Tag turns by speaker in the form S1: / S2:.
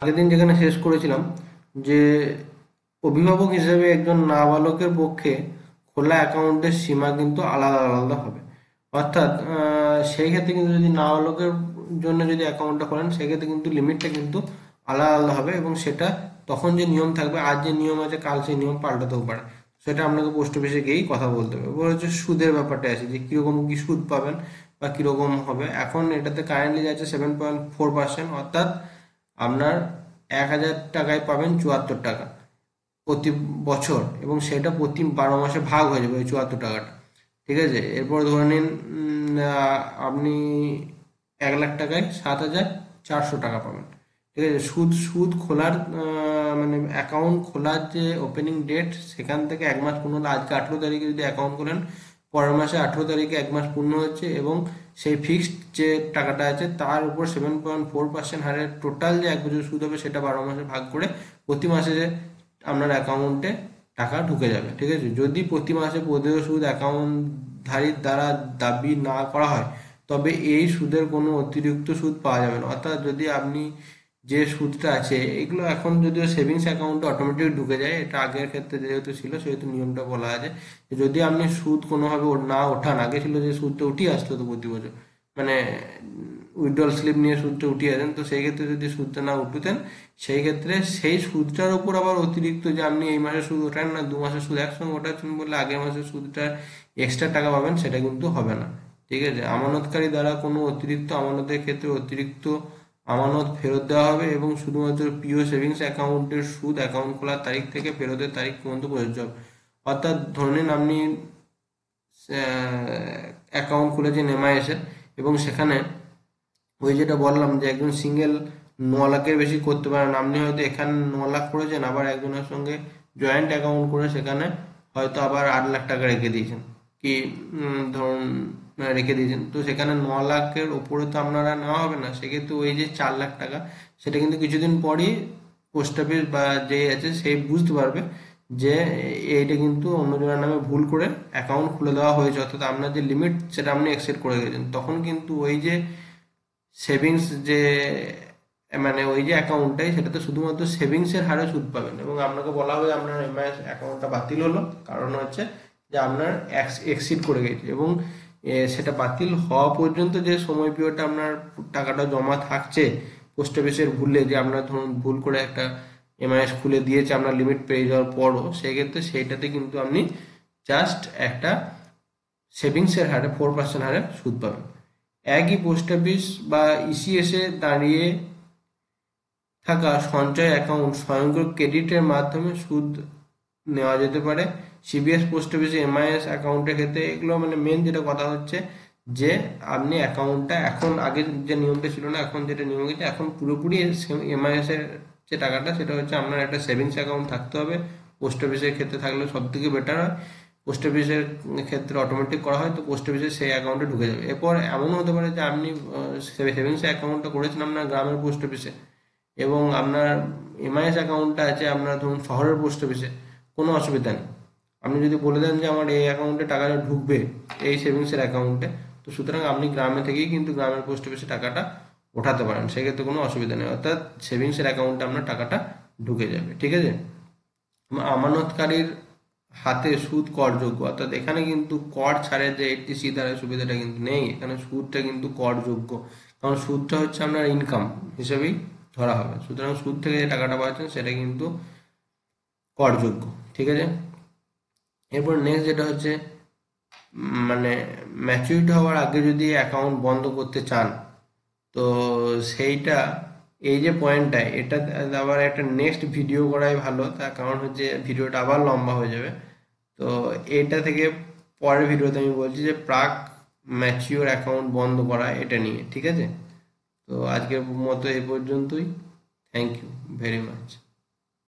S1: আগের দিন যেখানে শেষ করেছিলাম যে অভিভাবক হিসেবে একজন নাবালকের পক্ষে খোলা অ্যাকাউন্টের সীমা কিন্তু আলাদা আলাদা হবে। অর্থাৎ সেই ক্ষেত্রে কিন্তু যদি নাবালকের জন্য যদি অ্যাকাউন্টটা খোলেন সেক্ষেত্রে কিন্তু লিমিটটা কিন্তু আলাদা আলাদা হবে, এবং সেটা তখন যে নিয়ম থাকবে, আজ যে নিয়ম আছে কাল সেই নিয়ম পাল্টাতেও পারে। সেটা আপনাকে পোস্ট অফিসে গিয়েই কথা বলতে হবে। এবার হচ্ছে সুদের ব্যাপারটা আছে যে কীরকম কী সুদ পাবেন বা কীরকম হবে। এখন এটাতে কারেন্টলি যাচ্ছে 7.4%, অর্থাৎ আপনার 1,000 টাকায় পাবেন 74 টাকা প্রতি বছর, এবং সেটা প্রতি 12 মাসে ভাগ হয়ে যাবে ওই 74 টাকাটা। ঠিক আছে, এরপর ধরে নিন আপনি 1,00,000 টাকায় 7,400 টাকা পাবেন। ঠিক আছে, সুদ সুদ খোলার মানে অ্যাকাউন্ট খোলার যে ওপেনিং ডেট সেখান থেকে 1 মাস পূর্ণ হলে, আজকে 18 তারিখে যদি অ্যাকাউন্ট খোলেন, পরের মাসে 18 তারিখে 1 মাস পূর্ণ হচ্ছে, এবং সেই ফিক্সড যে টাকাটা আছে তার উপর 7.4% হারে টোটাল যে 1 বছর সুদ হবে সেটা 12 মাসে ভাগ করে প্রতি মাসে যে আপনার অ্যাকাউন্টে টাকা ঢুকে যাবে। ঠিক আছে, যদি প্রতি মাসে প্রদেয় সুদ অ্যাকাউন্টধারীর দ্বারা দাবি না করা হয় তবে এই সুদের কোনো অতিরিক্ত সুদ পাওয়া যাবে না। অর্থাৎ যদি আপনি যে সুদটা আছে, এগুলো এখন যদিও সেভিংস অ্যাকাউন্টে অটোমেটিক ঢুকে যায়, এটা আগের ক্ষেত্রে যেহেতু ছিল সেহেতু নিয়মটা বলা আছে যে যদি আপনি সুদ কোনোভাবে না ওঠান, আগে ছিল যে সুদটা উঠিয়ে আসতো তো প্রতি বছর, মানে উইথড্রল স্লিপ নিয়ে সুদটা উঠিয়ে দেন, তো সেই ক্ষেত্রে যদি সুদটা না উঠতেন সেই ক্ষেত্রে সেই সুদটার উপর আবার অতিরিক্ত যে আপনি এই মাসে সুদ ওঠান না 2 মাসের সুদ একসঙ্গে ওঠাচ্ছেন বলে আগের মাসের সুদটা এক্সট্রা টাকা পাবেন, সেটা কিন্তু হবে না। ঠিক আছে, আমানতকারী দ্বারা কোনো অতিরিক্ত আমানতের ক্ষেত্রে অতিরিক্ত আমানত ফেরত দেওয়া হবে, এবং শুধুমাত্র পিও সেভিংস অ্যাকাউন্টের সুদ অ্যাকাউন্ট খোলার তারিখ থেকে ফেরতের তারিখ পর্যন্ত প্রযোজ্য হবে। অর্থাৎ ধরে নিন আপনি অ্যাকাউন্ট খুলেছেন এমআইএসে, এবং সেখানে ওই যেটা বললাম যে একজন সিঙ্গেল 9 লাখের বেশি করতে পারেন। আপনি হয়তো এখানে 9 লাখ করেছেন, আবার একজনের সঙ্গে জয়েন্ট অ্যাকাউন্ট করে সেখানে হয়তো আবার 8 লাখ টাকা রেখে দিয়েছেন, কি ধরুন রেখে দিয়েছেন, তো সেখানে 9 লাখের ওপরে তো আপনারা নেওয়া হবে না। সেক্ষেত্রে ওই যে 4 লাখ টাকা সেটা কিন্তু কিছুদিন পরই পোস্ট অফিস বা যে আছে সেই বুঝতে পারবে যে এইটা কিন্তু অন্যজনের নামে ভুল করে অ্যাকাউন্ট খুলে দেওয়া হয়েছে, অর্থাৎ আপনার যে লিমিট সেটা আপনি এক্সিড করে গেছেন। তখন কিন্তু ওই যে সেভিংস যে মানে ওই যে অ্যাকাউন্টটাই, সেটাতে শুধুমাত্র সেভিংসের হারে সুদ পাবেন, এবং আপনাকে বলা হবে আপনার এমআইএস অ্যাকাউন্টটা বাতিল হলো, কারণ হচ্ছে যে আপনার এক্সিড করে গেছে। এবং সেটা বাতিল হওয়া পর্যন্ত যে সময় পিরিয়ডটা আপনার টাকাটা জমা থাকছে পোস্ট অফিসের ভুলে, যে আপনার ধরুন ভুল করে একটা এমআইএস খুলে দিয়েছে আপনার লিমিট পেয়ে যাওয়ার পরও, সেক্ষেত্রে সেইটাতে কিন্তু আপনি জাস্ট একটা সেভিংসের হারে 4% হারে সুদ পাবেন। একই পোস্ট অফিস বা ইসিএসে দাঁড়িয়ে থাকা সঞ্চয় অ্যাকাউন্ট স্বয়ংক্রিয় ক্রেডিটের মাধ্যমে সুদ নেওয়া যেতে পারে। সিবিএস পোস্ট অফিসে এমআইএস অ্যাকাউন্টের ক্ষেত্রে এগুলো মানে মেন যেটা কথা হচ্ছে যে আপনি অ্যাকাউন্টটা এখন, আগে যে নিয়মটা ছিল না, এখন যেটা নিয়ম হয়েছে, এখন পুরোপুরি এমআইএস এর যে টাকাটা সেটা হচ্ছে আপনার একটা সেভিংস অ্যাকাউন্ট থাকতে হবে। পোস্ট অফিসের ক্ষেত্রে থাকলে সব থেকে বেটার হয়। পোস্ট অফিসের ক্ষেত্রে অটোমেটিক করা হয়, তো পোস্ট অফিসে সেই অ্যাকাউন্টে ঢুকে যাবে। এরপর এমনও হতে পারে যে আপনি সেভিংস অ্যাকাউন্টটা করেছেন আপনার গ্রামের পোস্ট অফিসে, এবং আপনার এমআইএস অ্যাকাউন্টটা আছে আপনার ধরুন শহরের পোস্ট অফিসে, কোনো অসুবিধা নেই। আপনি যদি বলে দেন যে আমার এই অ্যাকাউন্টে টাকাটা ঢুকবে, এই সেভিংসের অ্যাকাউন্টে, তো সুতরাং আপনি গ্রামে থেকেই কিন্তু গ্রামের পোস্ট অফিসে টাকাটা ওঠাতে পারেন, সেক্ষেত্রে কোনো অসুবিধা নেই। অর্থাৎ সেভিংসের অ্যাকাউন্টে আপনার টাকাটা ঢুকে যাবে। ঠিক আছে, আমানতকারীর হাতে সুদ করযোগ্য, অর্থাৎ এখানে কিন্তু কর ছাড়ের যে 80C ধারার সুবিধাটা কিন্তু নেই, এখানে সুদটা কিন্তু করযোগ্য, কারণ সুদটা হচ্ছে আপনার ইনকাম হিসেবেই ধরা হবে। সুতরাং সুদ থেকে যে টাকাটা পাচ্ছেন সেটা কিন্তু করযোগ্য। ঠিক আছে, এরপর নেক্সট যেটা হচ্ছে মানে ম্যাচুরিটি হওয়ার আগে যদি অ্যাকাউন্ট বন্ধ করতে চান, তো সেইটা এই যে পয়েন্টটা, এটা আবার একটা নেক্সট ভিডিও করাই ভালো, তার কারণ হচ্ছে ভিডিওটা আবার লম্বা হয়ে যাবে। তো এটা থেকে পরের ভিডিওতে আমি বলছি যে প্রাক ম্যাচিওর অ্যাকাউন্ট বন্ধ করা এটা নিয়ে। ঠিক আছে, তো আজকের মতো এই পর্যন্তই। Thank you very much.